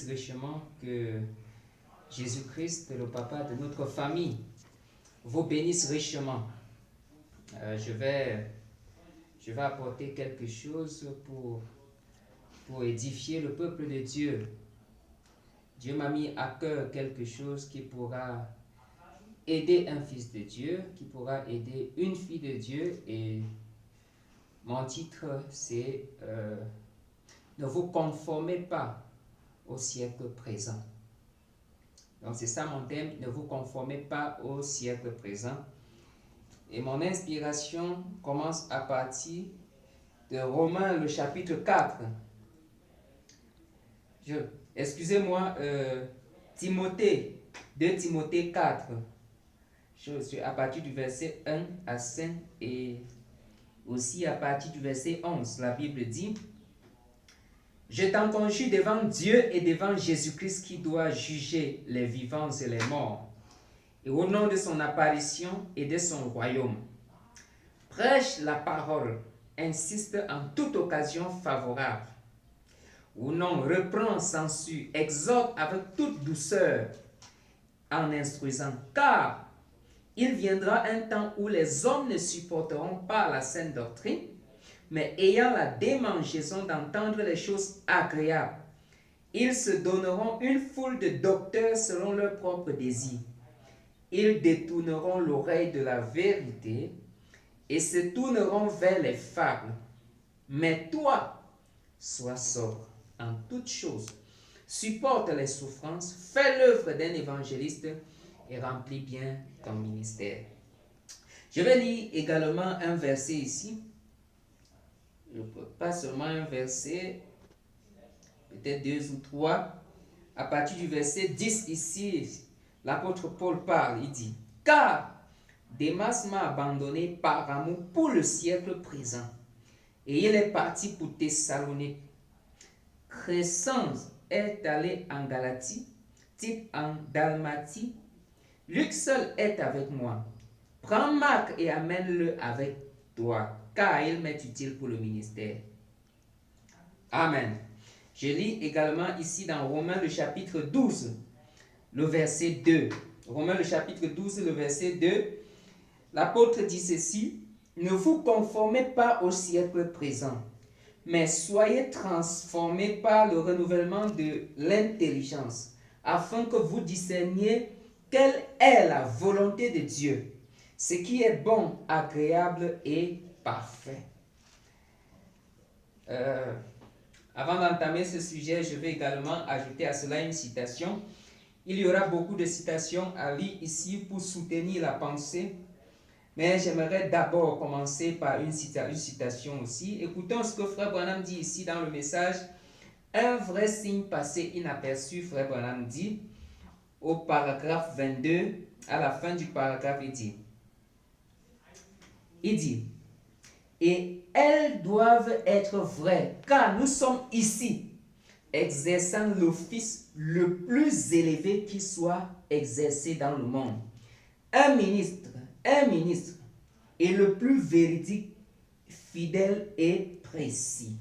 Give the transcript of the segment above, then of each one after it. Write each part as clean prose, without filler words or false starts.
richement que Jésus-Christ, le papa de notre famille, vous bénisse richement. Je vais apporter quelque chose pour édifier le peuple de Dieu. Dieu m'a mis à cœur quelque chose qui pourra aider un fils de Dieu, qui pourra aider une fille de Dieu. Et mon titre, c'est ne vous conformez pas au siècle présent. Donc c'est ça mon thème, ne vous conformez pas au siècle présent. Et mon inspiration commence à partir de Romains, le chapitre 4. Excusez-moi, Timothée, 2 Timothée 4. Je suis à partir du verset 1 à 5 et aussi à partir du verset 11. La Bible dit: Je t'en conjure devant Dieu et devant Jésus-Christ qui doit juger les vivants et les morts, et au nom de son apparition et de son royaume. Prêche la parole, insiste en toute occasion favorable. Ou non, reprend, censure, exhorte avec toute douceur en instruisant, car il viendra un temps où les hommes ne supporteront pas la saine doctrine, mais ayant la démangeaison d'entendre les choses agréables, ils se donneront une foule de docteurs selon leurs propres désirs. Ils détourneront l'oreille de la vérité et se tourneront vers les fables. Mais toi, sois sobre en toutes choses, supporte les souffrances, fais l'œuvre d'un évangéliste et remplis bien ton ministère. Je vais lire également un verset ici. Pas seulement un verset, peut-être 2 ou 3. À partir du verset 10 ici, l'apôtre Paul parle, il dit: Car Démas m'a abandonné par amour pour le siècle présent, et il est parti pour Thessalonique. Crescens est allé en Galatie, Tite en Dalmatie. Luc seul est avec moi. Prends Marc et amène-le avec toi, car il m'est utile pour le ministère. Amen. Je lis également ici dans Romains le chapitre 12, le verset 2. Romains le chapitre 12, le verset 2. L'apôtre dit ceci: Ne vous conformez pas au siècle présent, mais soyez transformés par le renouvellement de l'intelligence, afin que vous discerniez quelle est la volonté de Dieu, ce qui est bon, agréable et parfait. Avant d'entamer ce sujet, je vais également ajouter à cela une citation. Il y aura beaucoup de citations à lire ici pour soutenir la pensée, mais j'aimerais d'abord commencer par une citation aussi. Écoutons ce que Frère Branham dit ici dans le message. Un vrai signe passé inaperçu, Frère Branham dit, au paragraphe 22, à la fin du paragraphe, il dit, et elles doivent être vraies, car nous sommes ici, exerçant l'office le plus élevé qui soit exercé dans le monde. Un ministre est le plus véridique, fidèle et précis.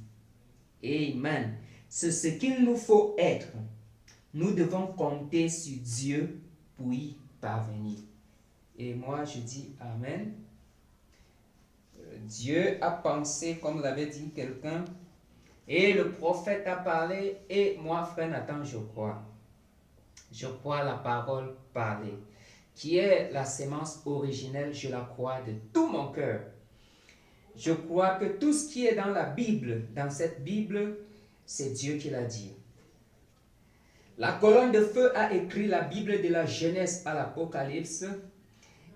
Amen. C'est ce qu'il nous faut être. Nous devons compter sur Dieu pour y parvenir. Et moi, je dis Amen. Dieu a pensé, comme l'avait dit quelqu'un, et le prophète a parlé, et moi, frère Nathan, je crois. Je crois la parole parlée, qui est la sémence originelle, je la crois de tout mon cœur. Je crois que tout ce qui est dans la Bible, dans cette Bible, c'est Dieu qui l'a dit. La colonne de feu a écrit la Bible de la Genèse à l'Apocalypse.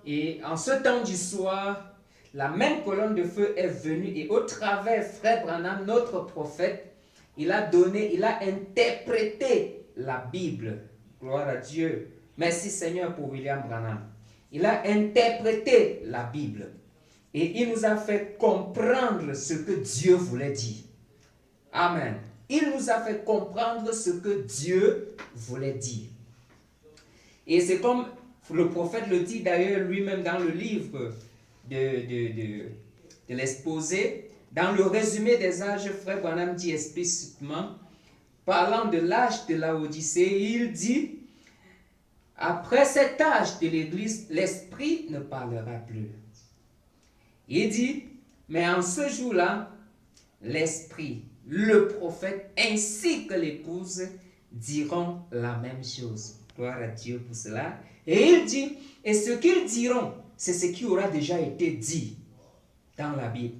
Et en ce temps du soir, la même colonne de feu est venue et au travers Frère Branham, notre prophète, il a interprété la Bible. Gloire à Dieu. Merci Seigneur pour William Branham. Il a interprété la Bible. Et il nous a fait comprendre ce que Dieu voulait dire. Amen. Il nous a fait comprendre ce que Dieu voulait dire. Et c'est comme le prophète le dit d'ailleurs lui-même dans le livre de l'exposé. Dans le résumé des âges, Frère Branham dit explicitement parlant de l'âge de Laodicée, il dit, après cet âge de l'Église, l'Esprit ne parlera plus. Il dit, mais en ce jour-là, l'Esprit, le prophète ainsi que l'épouse diront la même chose. Gloire à Dieu pour cela. Et il dit, et ce qu'ils diront, c'est ce qui aura déjà été dit dans la Bible.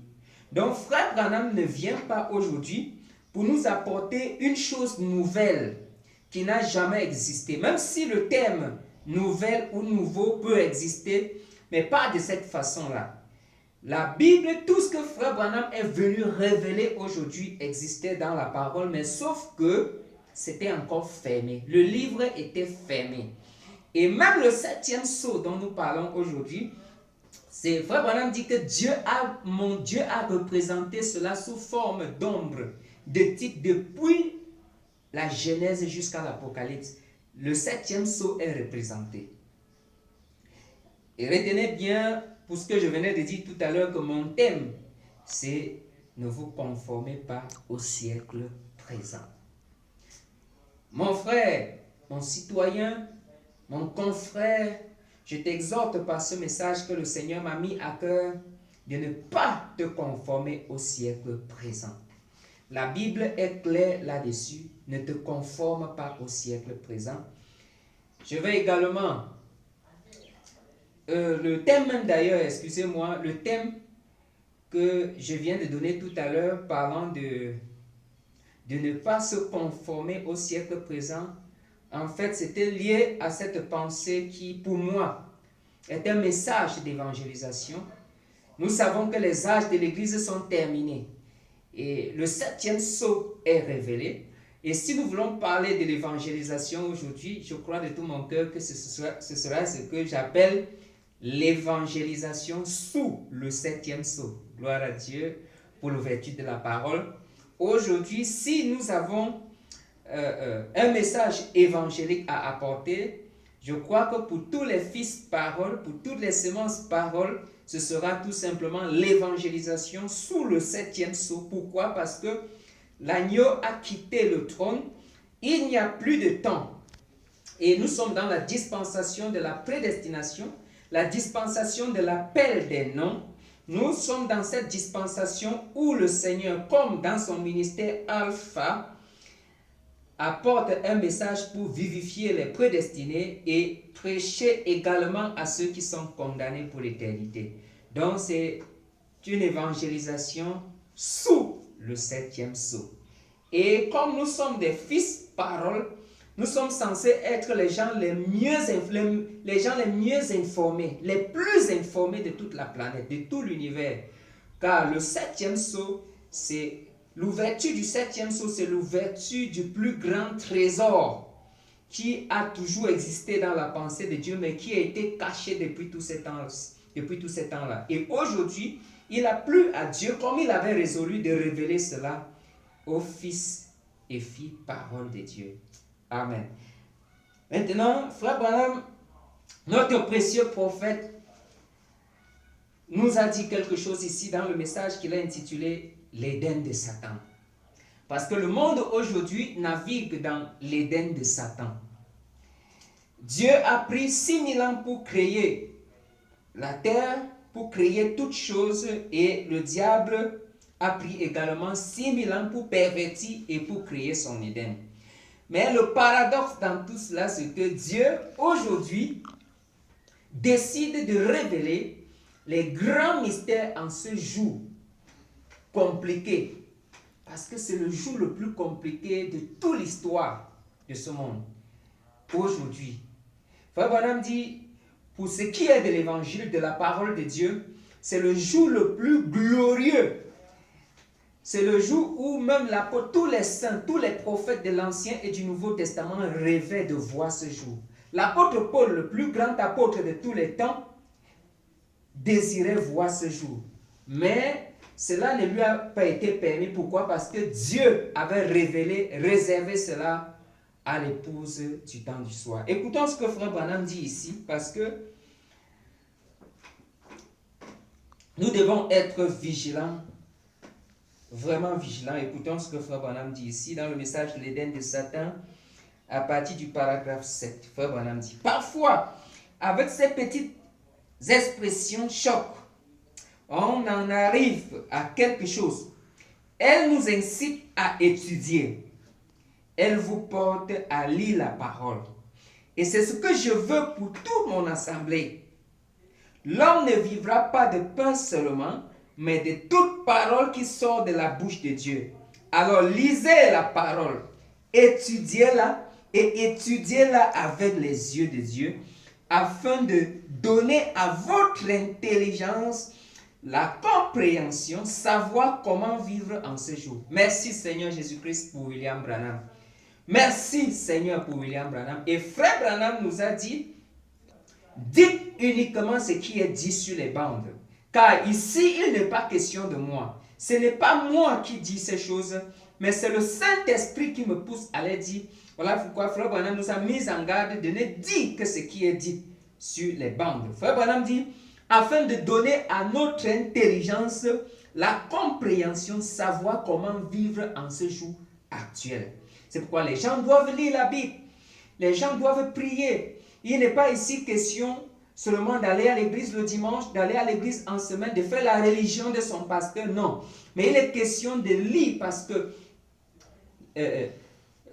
Donc, frère Branham ne vient pas aujourd'hui pour nous apporter une chose nouvelle qui n'a jamais existé. Même si le terme nouvelle ou nouveau peut exister, mais pas de cette façon-là. La Bible, tout ce que frère Branham est venu révéler aujourd'hui existait dans la parole, mais sauf que c'était encore fermé. Le livre était fermé. Et même le 7e sceau dont nous parlons aujourd'hui, c'est frère Branham dit que mon Dieu a représenté cela sous forme d'ombre, de type depuis la Genèse jusqu'à l'Apocalypse. Le 7e sceau est représenté. Et retenez bien, pour ce que je venais de dire tout à l'heure, que mon thème, c'est ne vous conformez pas au siècle présent. Mon frère, mon citoyen, mon confrère, je t'exhorte par ce message que le Seigneur m'a mis à cœur de ne pas te conformer au siècle présent. La Bible est claire là-dessus. Ne te conforme pas au siècle présent. Je vais également, le thème même d'ailleurs, excusez-moi, le thème que je viens de donner tout à l'heure parlant de ne pas se conformer au siècle présent, en fait, c'était lié à cette pensée qui, pour moi, est un message d'évangélisation. Nous savons que les âges de l'Église sont terminés et le 7e sceau est révélé. Et si nous voulons parler de l'évangélisation aujourd'hui, je crois de tout mon cœur que ce sera ce que j'appelle l'évangélisation sous le 7e sceau. Gloire à Dieu pour l'ouverture de la parole. Aujourd'hui, si nous avons un message évangélique à apporter, je crois que pour tous les fils parole, pour toutes les semences parole, ce sera tout simplement l'évangélisation sous le 7e sceau. Pourquoi? Parce que l'agneau a quitté le trône, il n'y a plus de temps. Et nous sommes dans la dispensation de la prédestination, la dispensation de l'appel des noms. Nous sommes dans cette dispensation où le Seigneur, comme dans son ministère Alpha, apporte un message pour vivifier les prédestinés et prêcher également à ceux qui sont condamnés pour l'éternité. Donc c'est une évangélisation sous le 7e sceau. Et comme nous sommes des fils parole, nous sommes censés être les gens les mieux informés, les plus informés de toute la planète, de tout l'univers. Car le 7e sceau, c'est l'ouverture du 7e sceau, c'est l'ouverture du plus grand trésor qui a toujours existé dans la pensée de Dieu, mais qui a été caché depuis tous ces temps-là. Et aujourd'hui, il a plu à Dieu, comme il avait résolu, de révéler cela aux fils et filles parole de Dieu. Amen. Maintenant, frère Branham, notre précieux prophète, nous a dit quelque chose ici dans le message qu'il a intitulé l'Éden de Satan. Parce que le monde aujourd'hui navigue dans l'Éden de Satan. Dieu a pris 6000 ans pour créer la terre, pour créer toutes choses, et le diable a pris également 6000 ans pour pervertir et pour créer son Éden. Mais le paradoxe dans tout cela, c'est que Dieu, aujourd'hui, décide de révéler les grands mystères en ce jour compliqué. Parce que c'est le jour le plus compliqué de toute l'histoire de ce monde. Aujourd'hui. Frère Branham dit, pour ce qui est de l'évangile, de la parole de Dieu, c'est le jour le plus glorieux. C'est le jour où même tous les saints, tous les prophètes de l'Ancien et du Nouveau Testament rêvaient de voir ce jour. L'apôtre Paul, le plus grand apôtre de tous les temps, désirait voir ce jour. Mais cela ne lui a pas été permis. Pourquoi? Parce que Dieu avait réservé cela à l'épouse du temps du soir. Écoutons ce que frère Branham dit ici, parce que nous devons être vigilants vraiment vigilants. Écoutons ce que Frère Branham dit ici dans le message de l'Éden de Satan à partir du paragraphe 7. Frère Branham dit, parfois, avec ces petites expressions choc, on en arrive à quelque chose. Elle nous incite à étudier. Elle vous porte à lire la parole. Et c'est ce que je veux pour toute mon assemblée. L'homme ne vivra pas de pain seulement, mais de toute parole qui sort de la bouche de Dieu. Alors lisez la parole, étudiez-la et étudiez-la avec les yeux de Dieu, afin de donner à votre intelligence la compréhension, savoir comment vivre en ce jour. Merci Seigneur Jésus-Christ pour William Branham. Merci Seigneur pour William Branham. Et Frère Branham nous a dit, dites uniquement ce qui est dit sur les bandes. Car ici, il n'est pas question de moi. Ce n'est pas moi qui dis ces choses, mais c'est le Saint-Esprit qui me pousse à les dire. Voilà pourquoi Frère Branham nous a mis en garde de ne dire que ce qui est dit sur les bandes. Frère Branham dit, afin de donner à notre intelligence la compréhension, savoir comment vivre en ce jour actuel. C'est pourquoi les gens doivent lire la Bible. Les gens doivent prier. Il n'est pas ici question seulement d'aller à l'église le dimanche, d'aller à l'église en semaine, de faire la religion de son pasteur. Non. Mais il est question de lire parce que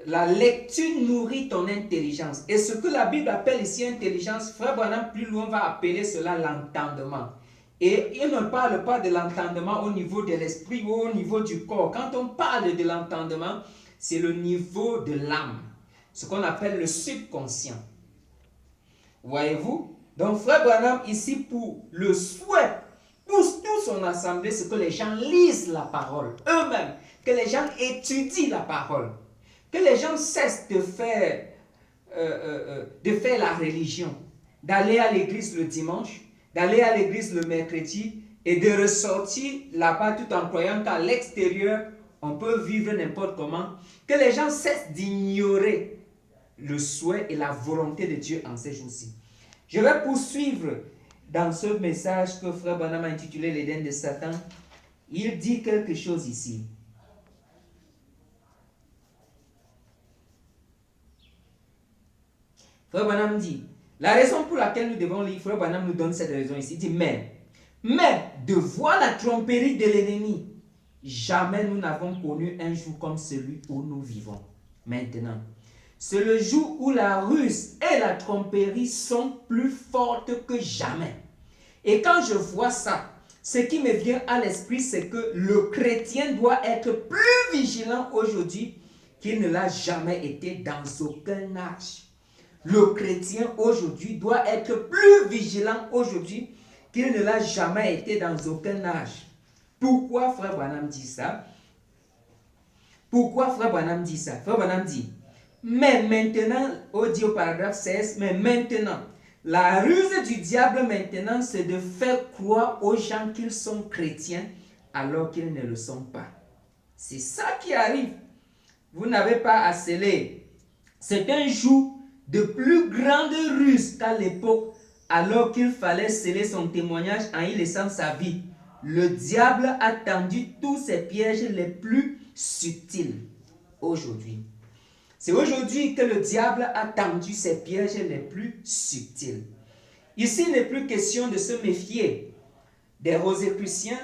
la lecture nourrit ton intelligence. Et ce que la Bible appelle ici intelligence, Frère Branham plus loin va appeler cela l'entendement. Et il ne parle pas de l'entendement au niveau de l'esprit ou au niveau du corps. Quand on parle de l'entendement, c'est le niveau de l'âme, ce qu'on appelle le subconscient. Voyez-vous? Donc Frère Branham ici pour le souhait, pousse toute son assemblée, c'est que les gens lisent la parole eux-mêmes, que les gens étudient la parole, que les gens cessent de faire la religion, d'aller à l'église le dimanche, d'aller à l'église le mercredi et de ressortir là-bas tout en croyant qu'à l'extérieur, on peut vivre n'importe comment, que les gens cessent d'ignorer le souhait et la volonté de Dieu en ces jours-ci. Je vais poursuivre dans ce message que Frère Branham a intitulé l'Éden de Satan. Il dit quelque chose ici. Frère Branham dit, la raison pour laquelle nous devons lire, Frère Branham nous donne cette raison ici. Il dit, mais de voir la tromperie de l'ennemi, jamais nous n'avons connu un jour comme celui où nous vivons maintenant. C'est le jour où la ruse et la tromperie sont plus fortes que jamais. Et quand je vois ça, ce qui me vient à l'esprit, c'est que le chrétien doit être plus vigilant aujourd'hui qu'il ne l'a jamais été dans aucun âge. Le chrétien aujourd'hui doit être plus vigilant aujourd'hui qu'il ne l'a jamais été dans aucun âge. Pourquoi Frère Branham dit ça? Pourquoi Frère Branham dit ça? Frère Branham dit, mais maintenant, au paragraphe 16, mais maintenant, la ruse du diable maintenant, c'est de faire croire aux gens qu'ils sont chrétiens alors qu'ils ne le sont pas. C'est ça qui arrive. Vous n'avez pas à sceller. C'est un jour de plus grande ruse qu'à l'époque, alors qu'il fallait sceller son témoignage en y laissant sa vie. Le diable a tendu tous ses pièges les plus subtils aujourd'hui. C'est aujourd'hui que le diable a tendu ses pièges les plus subtils. Ici, il n'est plus question de se méfier des Rosicruciens.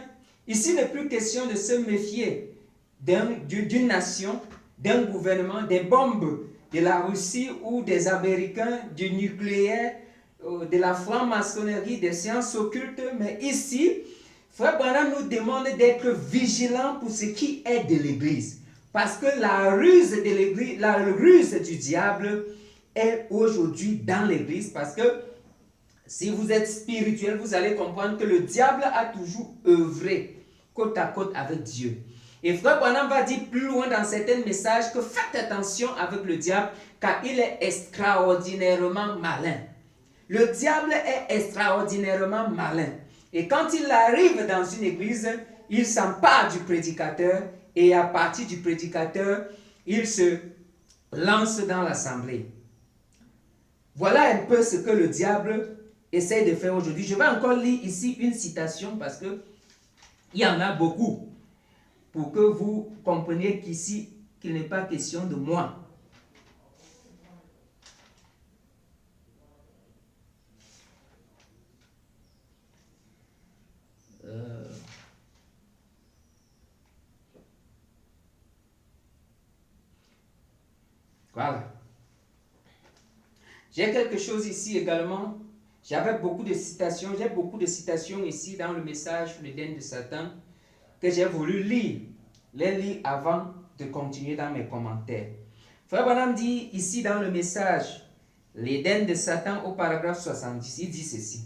Ici, il n'est plus question de se méfier d'une nation, d'un gouvernement, des bombes de la Russie ou des Américains, du nucléaire, de la franc-maçonnerie, des sciences occultes. Mais ici, Frère Branham nous demande d'être vigilants pour ce qui est de l'Église. Parce que la ruse de l'Église, la ruse du diable est aujourd'hui dans l'Église. Parce que si vous êtes spirituel, vous allez comprendre que le diable a toujours œuvré côte à côte avec Dieu. Et Frère Branham va dire plus loin dans certains messages que faites attention avec le diable car il est extraordinairement malin. Le diable est extraordinairement malin. Et quand il arrive dans une église, il s'empare du prédicateur et à partir du prédicateur, il se lance dans l'assemblée. Voilà un peu ce que le diable essaie de faire aujourd'hui. Je vais encore lire ici une citation parce que il y en a beaucoup. pour que vous compreniez qu'ici, qu'il n'est pas question de moi. Voilà. J'ai quelque chose ici également. J'avais beaucoup de citations. J'ai beaucoup de citations ici dans le message l'Éden de Satan que j'ai voulu lire. Les lire avant de continuer dans mes commentaires. Frère Branham dit ici dans le message l'Éden de Satan au paragraphe 70, il dit ceci.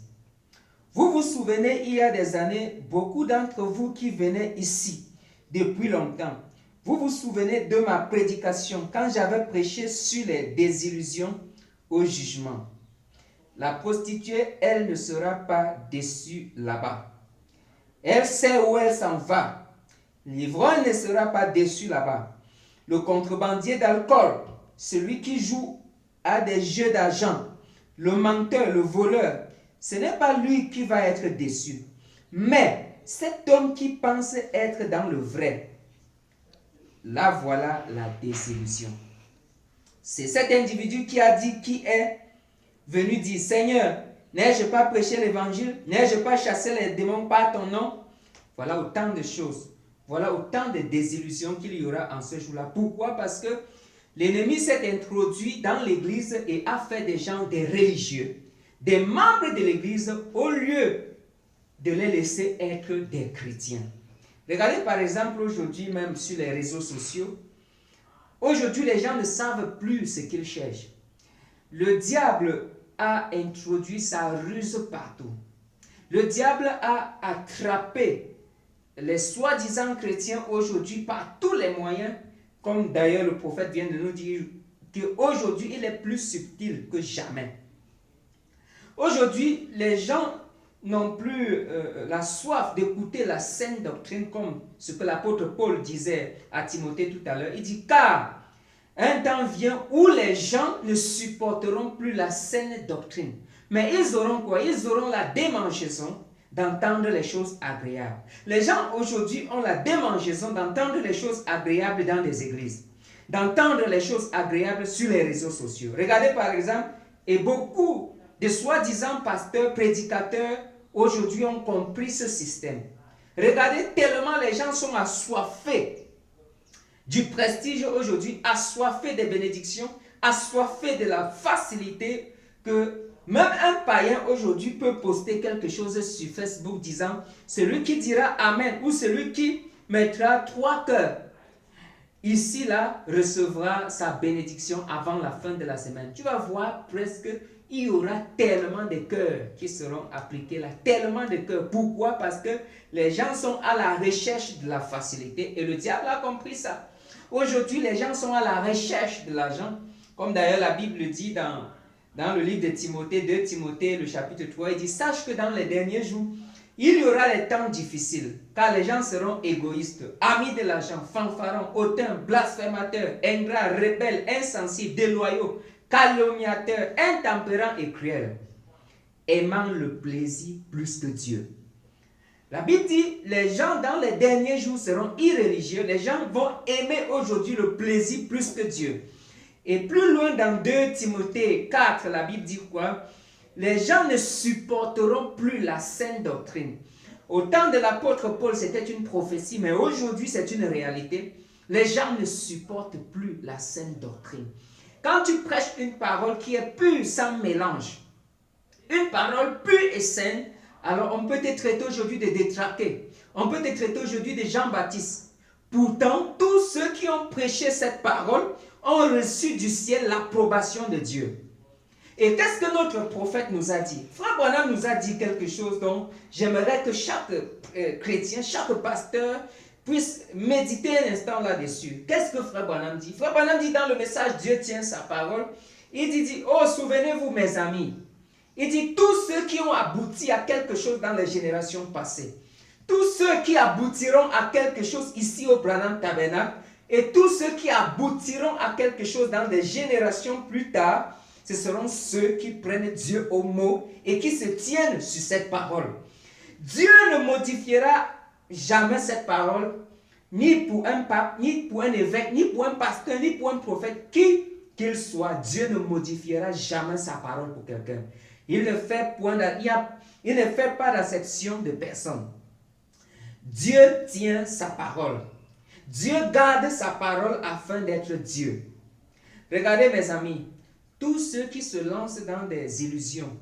Vous vous souvenez, il y a des années, beaucoup d'entre vous qui venaient ici depuis longtemps, vous vous souvenez de ma prédication quand j'avais prêché sur les désillusions au jugement. La prostituée, elle ne sera pas déçue là-bas. Elle sait où elle s'en va. L'ivrogne ne sera pas déçu là-bas. Le contrebandier d'alcool, celui qui joue à des jeux d'argent, le menteur, le voleur, ce n'est pas lui qui va être déçu, mais cet homme qui pense être dans le vrai. Là, voilà la désillusion. C'est cet individu qui a dit, qui est venu dire, Seigneur, n'ai-je pas prêché l'évangile? N'ai-je pas chassé les démons par ton nom? Voilà autant de choses. Voilà autant de désillusions qu'il y aura en ce jour-là. Pourquoi? Parce que l'ennemi s'est introduit dans l'église et a fait des gens des religieux, des membres de l'église, au lieu de les laisser être des chrétiens. Regardez par exemple aujourd'hui même sur les réseaux sociaux. Aujourd'hui, les gens ne savent plus ce qu'ils cherchent. Le diable a introduit sa ruse partout. Le diable a attrapé les soi-disant chrétiens aujourd'hui par tous les moyens, comme d'ailleurs le prophète vient de nous dire qu'aujourd'hui il est plus subtil que jamais. Aujourd'hui, les gens n'ont plus la soif d'écouter la saine doctrine, comme ce que l'apôtre Paul disait à Timothée tout à l'heure. Il dit, car un temps vient où les gens ne supporteront plus la saine doctrine. Mais ils auront quoi? Ils auront la démangeaison d'entendre les choses agréables. Les gens aujourd'hui ont la démangeaison d'entendre les choses agréables dans les églises, d'entendre les choses agréables sur les réseaux sociaux. Regardez par exemple, et beaucoup de soi-disant pasteurs, prédicateurs, aujourd'hui ont compris ce système. Regardez tellement les gens sont assoiffés du prestige aujourd'hui, assoiffés des bénédictions, assoiffés de la facilité, que même un païen aujourd'hui peut poster quelque chose sur Facebook disant celui qui dira Amen ou celui qui mettra 3 cœurs ici là recevra sa bénédiction avant la fin de la semaine. Tu vas voir presque il y aura tellement de cœurs qui seront appliqués là, tellement de cœurs. Pourquoi? Parce que les gens sont à la recherche de la facilité et le diable a compris ça. Aujourd'hui, les gens sont à la recherche de l'argent, comme d'ailleurs la Bible dit dans le livre de Timothée, 2 Timothée, le chapitre 3, il dit, sache que dans les derniers jours, il y aura des temps difficiles, car les gens seront égoïstes, amis de l'argent, fanfarons, hautains, blasphémateurs, ingrats, rebelles, insensibles, déloyaux, calomniateurs, intempérants et cruels, aimant le plaisir plus que Dieu. La Bible dit, les gens dans les derniers jours seront irréligieux, les gens vont aimer aujourd'hui le plaisir plus que Dieu. Et plus loin dans 2 Timothée 4, la Bible dit quoi? Les gens ne supporteront plus la saine doctrine. Au temps de l'apôtre Paul, c'était une prophétie, mais aujourd'hui, c'est une réalité. Les gens ne supportent plus la saine doctrine. Quand tu prêches une parole qui est pure, sans mélange, une parole pure et saine, alors on peut te traiter aujourd'hui de détraqué. On peut te traiter aujourd'hui de Jean-Baptiste. Pourtant, tous ceux qui ont prêché cette parole ont reçu du ciel l'approbation de Dieu. Et qu'est-ce que notre prophète nous a dit? Frère Branham nous a dit quelque chose dont j'aimerais que chaque chrétien, chaque pasteur puisse méditer un instant là-dessus. Qu'est-ce que Frère Branham dit? Frère Branham dit dans le message Dieu tient sa parole, il dit, oh souvenez-vous mes amis, il dit tous ceux qui ont abouti à quelque chose dans les générations passées, tous ceux qui aboutiront à quelque chose ici au Branham Tabernacle, et tous ceux qui aboutiront à quelque chose dans des générations plus tard, ce seront ceux qui prennent Dieu au mot et qui se tiennent sur cette parole. Dieu ne modifiera jamais cette parole, ni pour un pape, ni pour un évêque, ni pour un pasteur, ni pour un prophète, qui qu'il soit, Dieu ne modifiera jamais sa parole pour quelqu'un. Il ne fait pas d'acception de personne. Dieu tient sa parole. Dieu garde sa parole afin d'être Dieu. Regardez mes amis, tous ceux qui se lancent dans des illusions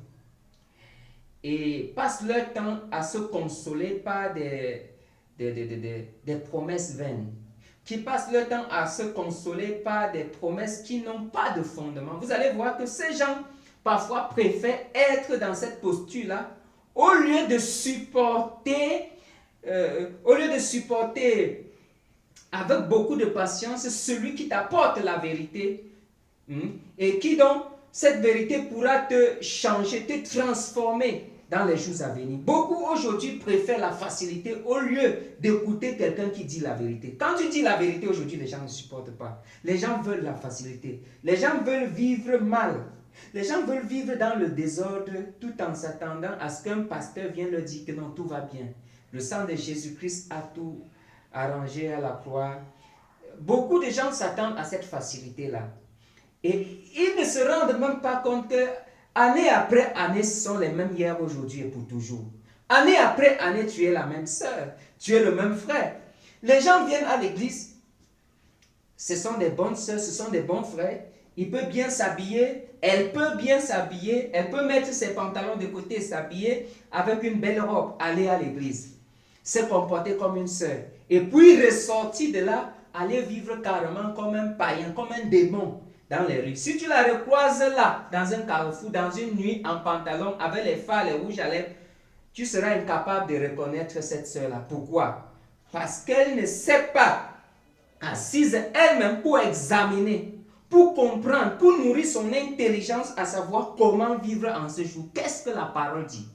et passent leur temps à se consoler par des promesses vaines, qui passent leur temps à se consoler par des promesses qui n'ont pas de fondement. Vous allez voir que ces gens, parfois, préfèrent être dans cette posture-là au lieu de supporter avec beaucoup de patience celui qui t'apporte la vérité et qui donc, cette vérité pourra te changer, te transformer dans les jours à venir. Beaucoup aujourd'hui préfèrent la facilité au lieu d'écouter quelqu'un qui dit la vérité. Quand tu dis la vérité aujourd'hui, les gens ne supportent pas. Les gens veulent la facilité. Les gens veulent vivre mal. Les gens veulent vivre dans le désordre tout en s'attendant à ce qu'un pasteur vienne leur dire que non, tout va bien. Le sang de Jésus-Christ a tout arrangé à la croix. Beaucoup de gens s'attendent à cette facilité-là. Et ils ne se rendent même pas compte que année après année, ce sont les mêmes hier, aujourd'hui et pour toujours. Année après année, tu es la même sœur, tu es le même frère. Les gens viennent à l'église, ce sont des bonnes sœurs, ce sont des bons frères. Il peut bien s'habiller, elle peut bien s'habiller, elle peut mettre ses pantalons de côté et s'habiller avec une belle robe, aller à l'église, se comporter comme une sœur. Et puis ressortir de là, aller vivre carrément comme un païen, comme un démon dans les rues. Si tu la recroises là, dans un carrefour, dans une nuit, en pantalon, avec les phares, les rouges à lèvres, tu seras incapable de reconnaître cette sœur-là. Pourquoi? Parce qu'elle ne s'est pas assise elle-même pour examiner, pour comprendre, pour nourrir son intelligence à savoir comment vivre en ce jour. Qu'est-ce que la parole dit?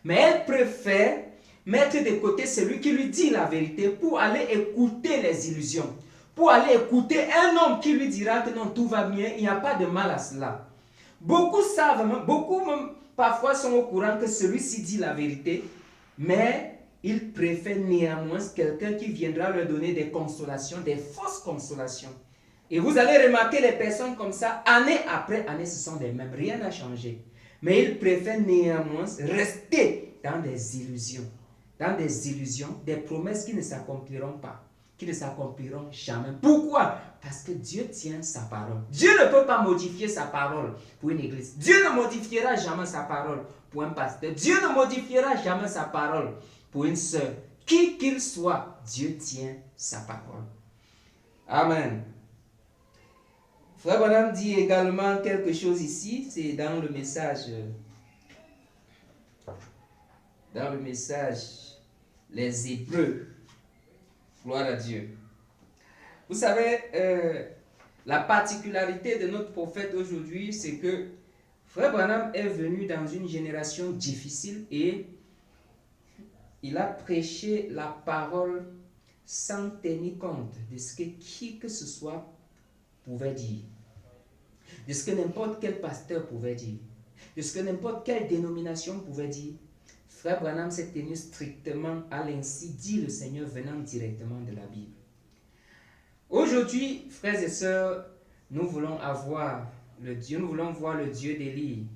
Mais elle préfère mettre de côté celui qui lui dit la vérité pour aller écouter les illusions, pour aller écouter un homme qui lui dira que non, tout va bien, il n'y a pas de mal à cela. Beaucoup savent, beaucoup même parfois sont au courant que celui-ci dit la vérité, mais ils préfèrent néanmoins quelqu'un qui viendra leur donner des consolations, des fausses consolations. Et vous allez remarquer les personnes comme ça, année après année, ce sont les mêmes, rien n'a changé. Mais ils préfèrent néanmoins rester dans des illusions, des promesses qui ne s'accompliront pas, qui ne s'accompliront jamais. Pourquoi? Parce que Dieu tient sa parole. Dieu ne peut pas modifier sa parole pour une église. Dieu ne modifiera jamais sa parole pour un pasteur. Dieu ne modifiera jamais sa parole pour une sœur. Qui qu'il soit, Dieu tient sa parole. Amen. Frère Branham dit également quelque chose ici, c'est dans le message, les Hébreux. Gloire à Dieu. Vous savez, la particularité de notre prophète aujourd'hui, c'est que Frère Branham est venu dans une génération difficile et il a prêché la parole sans tenir compte de ce que qui que ce soit pouvait dire, de ce que n'importe quel pasteur pouvait dire, de ce que n'importe quelle dénomination pouvait dire. Frère Branham s'est tenu strictement à l'ainsi dit le Seigneur venant directement de la Bible. Aujourd'hui, frères et sœurs, nous voulons voir le Dieu d'Élie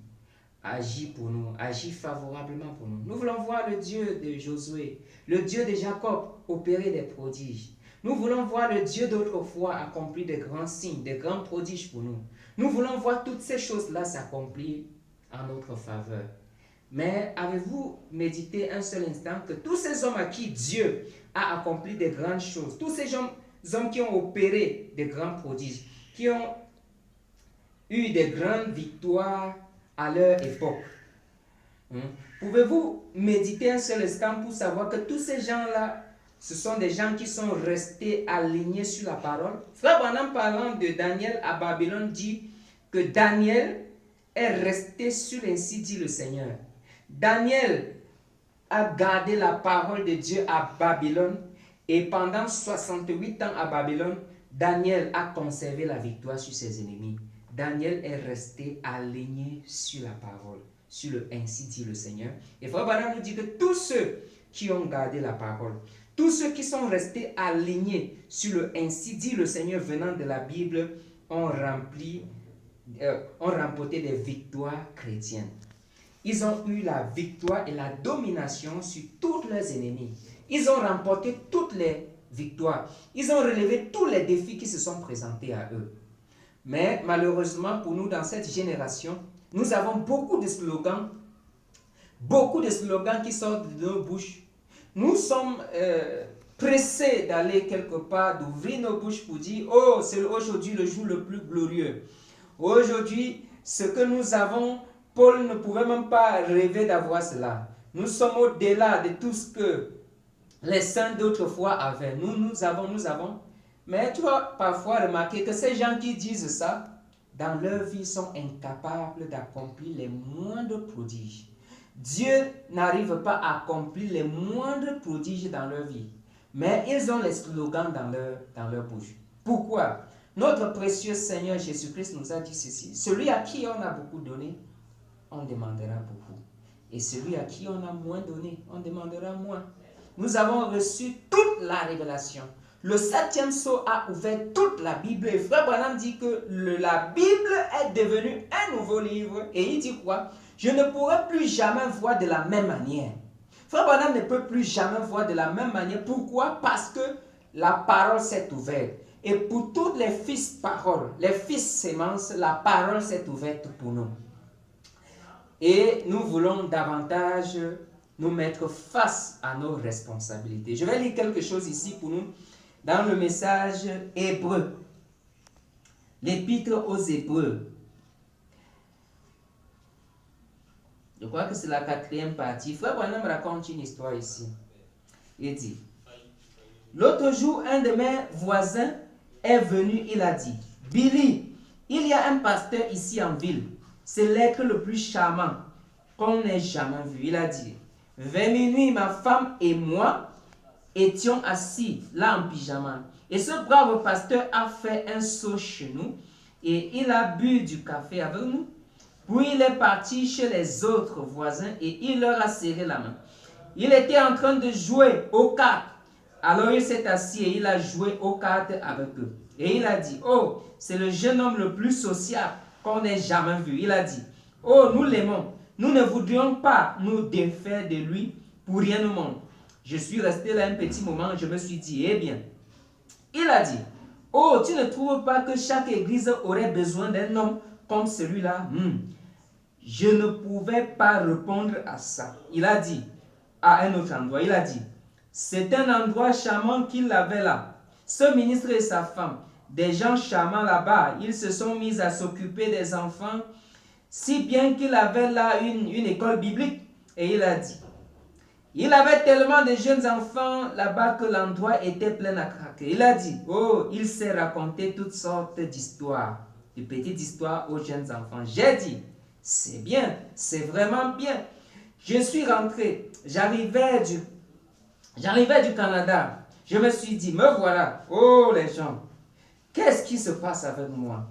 agir pour nous, agir favorablement pour nous. Nous voulons voir le Dieu de Josué, le Dieu de Jacob opérer des prodiges. Nous voulons voir le Dieu d'autrefois accomplir de grands signes, de grands prodiges pour nous. Nous voulons voir toutes ces choses-là s'accomplir en notre faveur. Mais avez-vous médité un seul instant que tous ces hommes à qui Dieu a accompli de grandes choses, tous ces hommes qui ont opéré de grands prodiges, qui ont eu de grandes victoires à leur époque, pouvez-vous méditer un seul instant pour savoir que tous ces gens-là, ce sont des gens qui sont restés alignés sur la parole? Frère Branham, parlant de Daniel à Babylone, dit que Daniel est resté sur ainsi dit le Seigneur. Daniel a gardé la parole de Dieu à Babylone et pendant 68 ans à Babylone, Daniel a conservé la victoire sur ses ennemis. Daniel est resté aligné sur la parole, sur le ainsi dit le Seigneur. Et Frère Branham nous dit que tous ceux qui ont gardé la parole, Tous ceux qui sont restés alignés sur le ainsi dit le Seigneur venant de la Bible ont remporté des victoires chrétiennes. Ils ont eu la victoire et la domination sur tous leurs ennemis. Ils ont remporté toutes les victoires. Ils ont relevé tous les défis qui se sont présentés à eux. Mais malheureusement pour nous dans cette génération, nous avons beaucoup de slogans qui sortent de nos bouches. Nous sommes pressés d'aller quelque part, d'ouvrir nos bouches pour dire « Oh, c'est aujourd'hui le jour le plus glorieux. Aujourd'hui, ce que nous avons, Paul ne pouvait même pas rêver d'avoir cela. Nous sommes au-delà de tout ce que les saints d'autrefois avaient. Nous avons. Mais tu vas parfois remarquer que ces gens qui disent ça, dans leur vie, sont incapables d'accomplir les moindres prodiges. Dieu n'arrive pas à accomplir les moindres prodiges dans leur vie. Mais ils ont les slogans dans leur bouche. Pourquoi? Notre précieux Seigneur Jésus-Christ nous a dit ceci. Celui à qui on a beaucoup donné, on demandera beaucoup. Et celui à qui on a moins donné, on demandera moins. Nous avons reçu toute la révélation. Le 7e sceau a ouvert toute la Bible. Et Frère Branham dit que la Bible est devenue un nouveau livre. Et il dit quoi? Je ne pourrai plus jamais voir de la même manière. Frère Branham ne peut plus jamais voir de la même manière. Pourquoi? Parce que la parole s'est ouverte. Et pour tous les fils paroles, les fils sémences, la parole s'est ouverte pour nous. Et nous voulons davantage nous mettre face à nos responsabilités. Je vais lire quelque chose ici pour nous dans le message hébreu. L'épître aux Hébreux. Je crois que c'est la 4e partie. Frère Branham raconte une histoire ici. Il dit, l'autre jour, un de mes voisins est venu, il a dit, Billy, il y a un pasteur ici en ville. C'est l'être le plus charmant qu'on ait jamais vu. Il a dit, vers minuit, ma femme et moi étions assis là en pyjama. Et ce brave pasteur a fait un saut chez nous et il a bu du café avec nous. Puis il est parti chez les autres voisins et il leur a serré la main. Il était en train de jouer aux cartes. Alors il s'est assis et il a joué aux cartes avec eux. Et il a dit, oh, c'est le jeune homme le plus sociable qu'on ait jamais vu. Il a dit, oh, nous l'aimons. Nous ne voudrions pas nous défaire de lui pour rien au monde. Je suis resté là un petit moment, je me suis dit, eh bien. Il a dit, oh, tu ne trouves pas que chaque église aurait besoin d'un homme comme celui-là? Je ne pouvais pas répondre à ça. Il a dit, à un autre endroit, il a dit, c'est un endroit charmant qu'il avait là. Ce ministre et sa femme, des gens charmants là-bas, ils se sont mis à s'occuper des enfants, si bien qu'il avait là une école biblique. Et il a dit, il avait tellement de jeunes enfants là-bas que l'endroit était plein à craquer. Il a dit, oh, il s'est raconté toutes sortes d'histoires, de petites histoires aux jeunes enfants. J'ai dit, c'est bien, c'est vraiment bien. Je suis rentré, j'arrivais du Canada. Je me suis dit, me voilà, oh les gens, qu'est-ce qui se passe avec moi?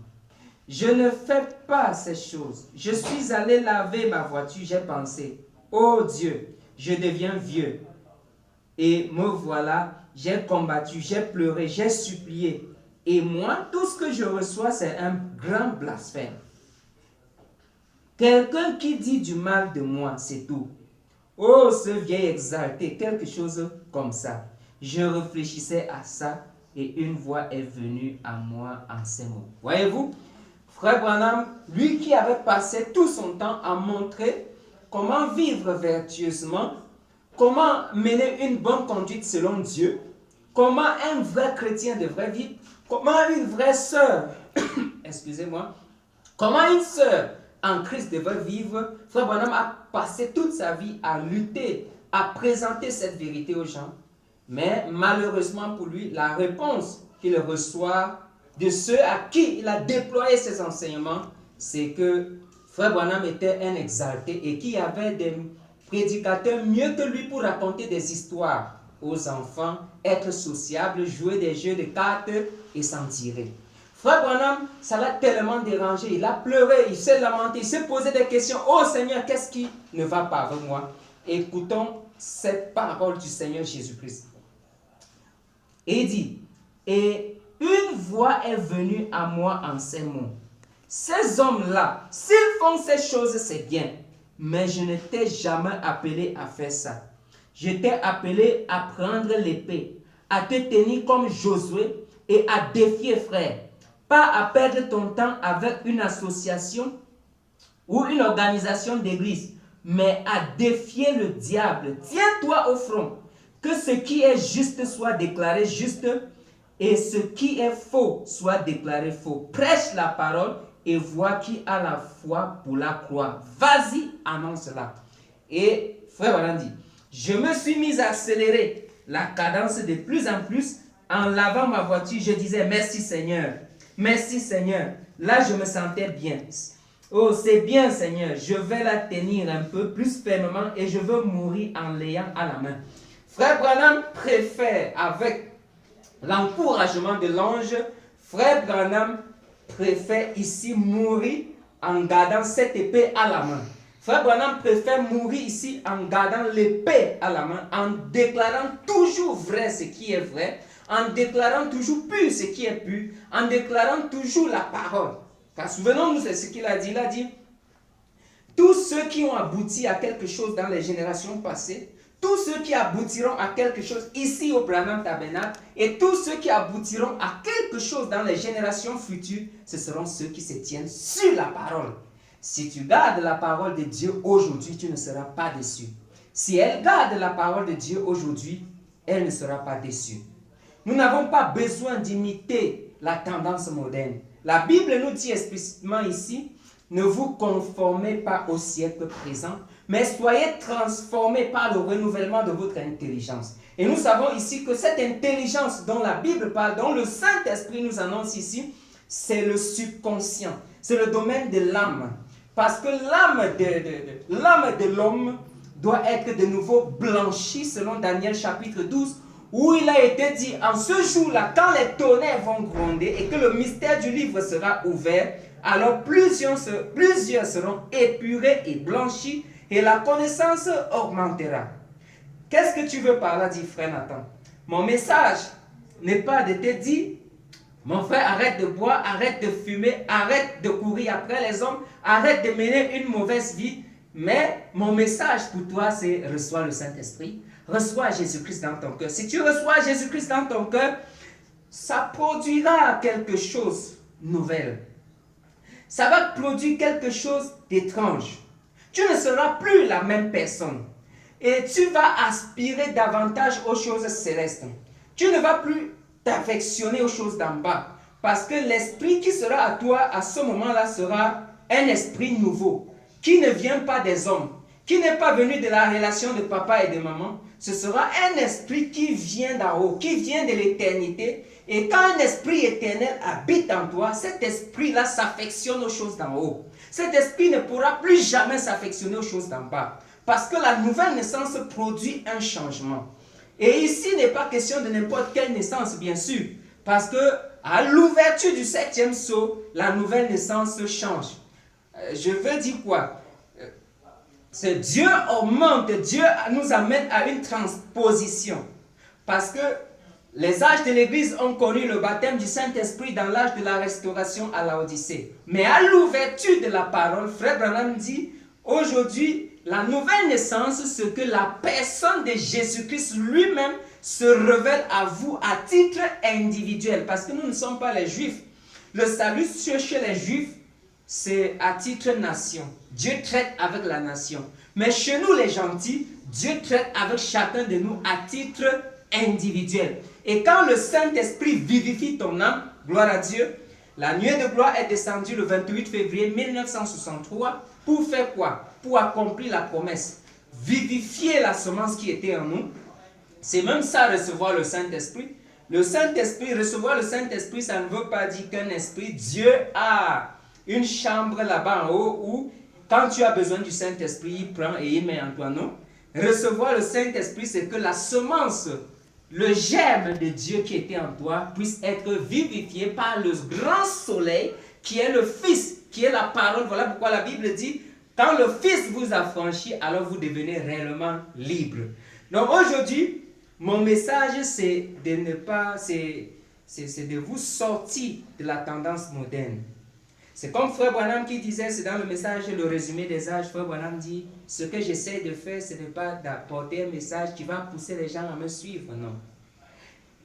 Je ne fais pas ces choses. Je suis allé laver ma voiture, j'ai pensé, oh Dieu, je deviens vieux. Et me voilà, j'ai combattu, j'ai pleuré, j'ai supplié. Et moi, tout ce que je reçois, c'est un grand blasphème. Quelqu'un qui dit du mal de moi, c'est tout. Oh, ce vieil exalté, quelque chose comme ça. Je réfléchissais à ça et une voix est venue à moi en ces mots. Voyez-vous, Frère Branham, lui qui avait passé tout son temps à montrer comment vivre vertueusement, comment mener une bonne conduite selon Dieu, comment un vrai chrétien devrait vivre, comment une vraie sœur, excusez-moi, comment une sœur en Christ devait vivre. Frère Branham a passé toute sa vie à lutter, à présenter cette vérité aux gens. Mais malheureusement pour lui, la réponse qu'il reçoit de ceux à qui il a déployé ses enseignements, c'est que Frère Branham était un exalté et qu'il y avait des prédicateurs mieux que lui pour raconter des histoires aux enfants, être sociable, jouer des jeux de cartes et s'en tirer. Frère Branham, ça l'a tellement dérangé, il a pleuré, il s'est lamenté, il s'est posé des questions. Oh Seigneur, qu'est-ce qui ne va pas avec moi? Écoutons cette parole du Seigneur Jésus-Christ. Et il dit, et une voix est venue à moi en ces mots. Ces hommes-là, s'ils font ces choses, c'est bien. Mais je ne t'ai jamais appelé à faire ça. Je t'ai appelé à prendre l'épée, à te tenir comme Josué et à défier, frère. Pas à perdre ton temps avec une association ou une organisation d'église, mais à défier le diable. Tiens-toi au front. Que ce qui est juste soit déclaré juste et ce qui est faux soit déclaré faux. Prêche la parole et vois qui a la foi pour la croire. Vas-y, annonce-la. Et frère Branham dit, je me suis mis à accélérer la cadence de plus en plus en lavant ma voiture. Je disais merci Seigneur, merci Seigneur. Là, je me sentais bien. Oh, c'est bien Seigneur, je vais la tenir un peu plus fermement et je veux mourir en l'ayant à la main. Frère Branham préfère, avec l'encouragement de l'ange, frère Branham préfère ici mourir en gardant cette épée à la main. Frère Branham préfère mourir ici en gardant l'épée à la main, en déclarant toujours vrai ce qui est vrai, en déclarant toujours pur ce qui est pur, en déclarant toujours la parole. Car souvenons-nous de ce qu'il a dit. Il a dit, tous ceux qui ont abouti à quelque chose dans les générations passées, tous ceux qui aboutiront à quelque chose ici au Branham Tabernacle, et tous ceux qui aboutiront à quelque chose dans les générations futures, ce seront ceux qui se tiennent sur la parole. Si tu gardes la parole de Dieu aujourd'hui, tu ne seras pas déçu. Si elle garde la parole de Dieu aujourd'hui, elle ne sera pas déçue. Nous n'avons pas besoin d'imiter la tendance moderne. La Bible nous dit explicitement ici, ne vous conformez pas au siècle présent, mais soyez transformés par le renouvellement de votre intelligence. Et nous savons ici que cette intelligence dont la Bible parle, dont le Saint-Esprit nous annonce ici, c'est le subconscient, c'est le domaine de l'âme. Parce que l'âme de l'homme doit être de nouveau blanchie selon Daniel chapitre 12, où il a été dit, en ce jour-là, quand les tonnerres vont gronder et que le mystère du livre sera ouvert, alors plusieurs seront épurés et blanchis et la connaissance augmentera. Qu'est-ce que tu veux par là, dit frère Nathan? Mon message n'est pas de te dire, mon frère, arrête de boire, arrête de fumer, arrête de courir après les hommes, arrête de mener une mauvaise vie. Mais mon message pour toi, c'est reçois le Saint-Esprit, reçois Jésus-Christ dans ton cœur. Si tu reçois Jésus-Christ dans ton cœur, ça produira quelque chose de nouvel. Ça va produire quelque chose d'étrange. Tu ne seras plus la même personne. Et tu vas aspirer davantage aux choses célestes. Tu ne vas plus t'affectionner aux choses d'en bas. Parce que l'esprit qui sera à toi à ce moment-là sera un esprit nouveau, qui ne vient pas des hommes, qui n'est pas venu de la relation de papa et de maman. Ce sera un esprit qui vient d'en haut, qui vient de l'éternité. Et quand un esprit éternel habite en toi, cet esprit-là s'affectionne aux choses d'en haut. Cet esprit ne pourra plus jamais s'affectionner aux choses d'en bas. Parce que la nouvelle naissance produit un changement. Et ici, il n'est pas question de n'importe quelle naissance, bien sûr. Parce que à l'ouverture du 7e sceau, la nouvelle naissance change. Je veux dire quoi? C'est Dieu augmente, Dieu nous amène à une transposition. Parce que les âges de l'Église ont connu le baptême du Saint-Esprit dans l'âge de la restauration à la Odyssée. Mais à l'ouverture de la parole, frère Branham dit, aujourd'hui, la nouvelle naissance, c'est que la personne de Jésus-Christ lui-même se révèle à vous à titre individuel. Parce que nous ne sommes pas les Juifs. Le salut chez les Juifs, c'est à titre nation. Dieu traite avec la nation. Mais chez nous les gentils, Dieu traite avec chacun de nous à titre individuel. Et quand le Saint-Esprit vivifie ton âme, gloire à Dieu, la nuée de gloire est descendue le 28 février 1963 pour faire quoi? Pour accomplir la promesse. Vivifier la semence qui était en nous. C'est même ça, recevoir le Saint-Esprit. Le Saint-Esprit, recevoir le Saint-Esprit, ça ne veut pas dire qu'un esprit, Dieu a une chambre là-bas en haut où, quand tu as besoin du Saint-Esprit, il prend et il met en toi, non? Recevoir le Saint-Esprit, c'est que la semence, le germe de Dieu qui était en toi, puisse être vivifié par le grand soleil qui est le Fils, qui est la parole. Voilà pourquoi la Bible dit, quand le Fils vous a franchi, alors vous devenez réellement libre. Donc aujourd'hui, Mon message, c'est de ne pas, c'est de vous sortir de la tendance moderne. C'est comme Frère Branham qui disait, c'est dans le message, le résumé des âges, Frère Branham dit, ce que j'essaie de faire, ce n'est pas d'apporter un message qui va pousser les gens à me suivre, non.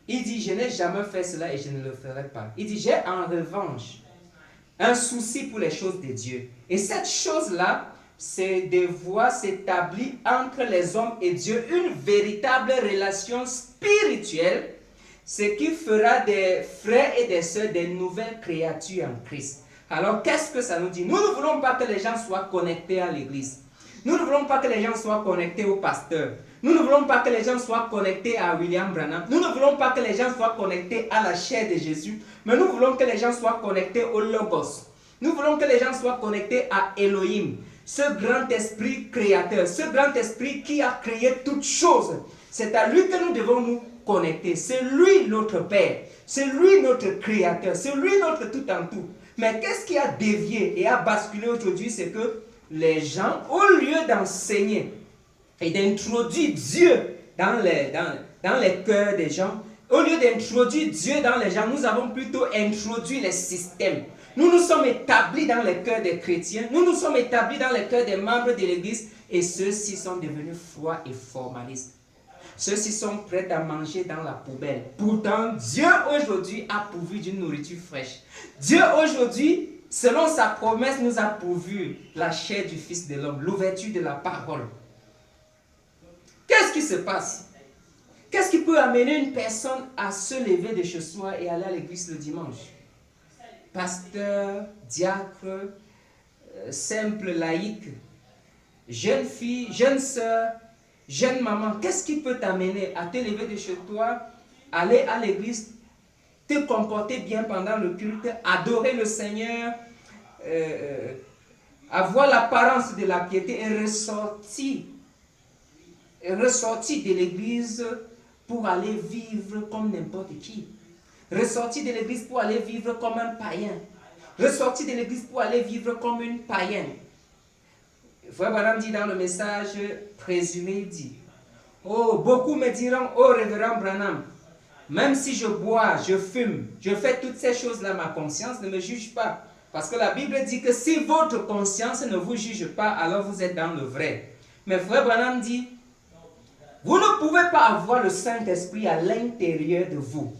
Il dit, je n'ai jamais fait cela et je ne le ferai pas. Il dit, j'ai en revanche un souci pour les choses de Dieu. Et cette chose-là, c'est de voir s'établir entre les hommes et Dieu une véritable relation spirituelle, ce qui fera des frères et des sœurs des nouvelles créatures en Christ. Alors, qu'est-ce que ça nous dit? Nous ne voulons pas que les gens soient connectés à l'église. Nous ne voulons pas que les gens soient connectés au pasteur. Nous ne voulons pas que les gens soient connectés à William Branham. Nous ne voulons pas que les gens soient connectés à la chair de Jésus. Mais nous voulons que les gens soient connectés au Logos. Nous voulons que les gens soient connectés à Elohim, ce grand esprit créateur, ce grand esprit qui a créé toutes choses. C'est à lui que nous devons nous connecter. C'est lui notre Père. C'est lui notre créateur. C'est lui notre tout en tout. Mais qu'est-ce qui a dévié et a basculé aujourd'hui? C'est que les gens, au lieu d'enseigner et d'introduire Dieu dans les cœurs des gens, au lieu d'introduire Dieu dans les gens, nous avons plutôt introduit les systèmes. Nous nous sommes établis dans les cœurs des chrétiens, nous nous sommes établis dans les cœurs des membres de l'Église, et ceux-ci sont devenus froids et formalistes. Ceux-ci sont prêts à manger dans la poubelle. Pourtant, Dieu aujourd'hui a pourvu d'une nourriture fraîche. Dieu aujourd'hui, selon sa promesse, nous a pourvu la chair du Fils de l'homme, l'ouverture de la parole. Qu'est-ce qui se passe? Qu'est-ce qui peut amener une personne à se lever de chez soi et aller à l'église le dimanche? Pasteur, diacre, simple laïque, jeune fille, jeune sœur, jeune maman, qu'est-ce qui peut t'amener à te lever de chez toi, aller à l'église, te comporter bien pendant le culte, adorer le Seigneur, avoir l'apparence de la piété et ressortir de l'église pour aller vivre comme n'importe qui. Ressortir de l'église pour aller vivre comme un païen. Ressortir de l'église pour aller vivre comme une païenne. Frère Branham dit dans le message présumé, il dit, oh, beaucoup me diront, oh révérend Branham, même si je bois, je fume, je fais toutes ces choses-là, ma conscience ne me juge pas. Parce que la Bible dit que si votre conscience ne vous juge pas, alors vous êtes dans le vrai. Mais Frère Branham dit, vous ne pouvez pas avoir le Saint-Esprit à l'intérieur de vous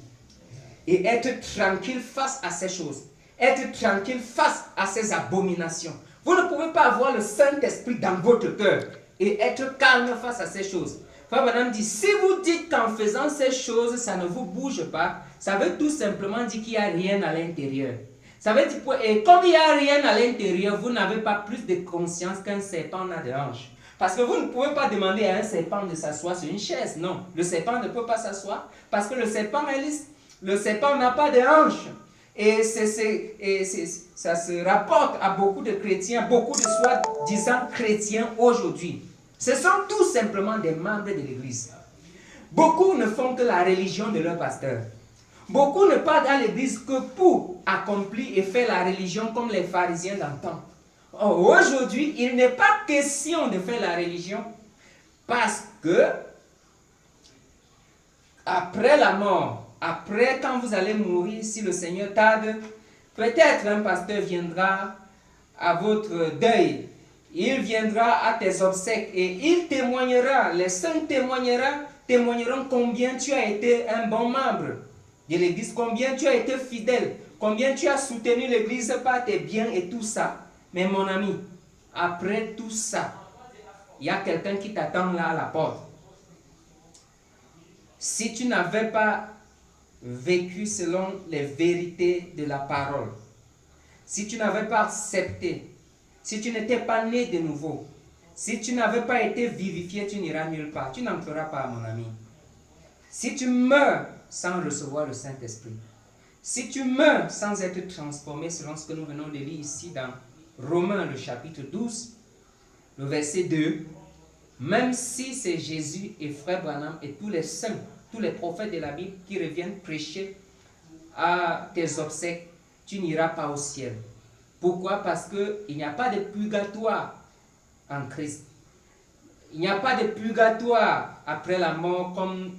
et être tranquille face à ces choses, être tranquille face à ces abominations. Vous ne pouvez pas avoir le Saint-Esprit dans votre cœur et être calme face à ces choses. Frère Branham dit, si vous dites qu'en faisant ces choses, ça ne vous bouge pas, ça veut tout simplement dire qu'il n'y a rien à l'intérieur. Ça veut dire, et comme il n'y a rien à l'intérieur, vous n'avez pas plus de conscience qu'un serpent n'a de hanches. Parce que vous ne pouvez pas demander à un serpent de s'asseoir sur une chaise. Non, le serpent ne peut pas s'asseoir parce que le serpent est lisse. Le serpent n'a pas de hanches. Et ça se rapporte à beaucoup de chrétiens, beaucoup de soi-disant chrétiens aujourd'hui. Ce sont tout simplement des membres de l'Église. Beaucoup ne font que la religion de leur pasteur. Beaucoup ne partent à l'Église que pour accomplir et faire la religion comme les pharisiens d'antan. Aujourd'hui, il n'est pas question de faire la religion parce que après la mort, après quand vous allez mourir, si le Seigneur tarde, peut-être un pasteur viendra à votre deuil, il viendra à tes obsèques et il témoignera, les saints témoigneront combien tu as été un bon membre de l'église, combien tu as été fidèle, combien tu as soutenu l'église par tes biens et tout ça. Mais mon ami, après tout ça, il y a quelqu'un qui t'attend là à la porte. Si tu n'avais pas vécu selon les vérités de la parole, si tu n'avais pas accepté, si tu n'étais pas né de nouveau, si tu n'avais pas été vivifié, tu n'iras nulle part. Tu n'entreras pas, mon ami. Si tu meurs sans recevoir le Saint-Esprit, si tu meurs sans être transformé selon ce que nous venons de lire ici dans Romains le chapitre 12, le verset 2, même si c'est Jésus et Frère Branham et tous les saints, tous les prophètes de la Bible qui reviennent prêcher à tes obsèques, tu n'iras pas au ciel. Pourquoi? Parce qu'il n'y a pas de purgatoire en Christ. Il n'y a pas de purgatoire après la mort comme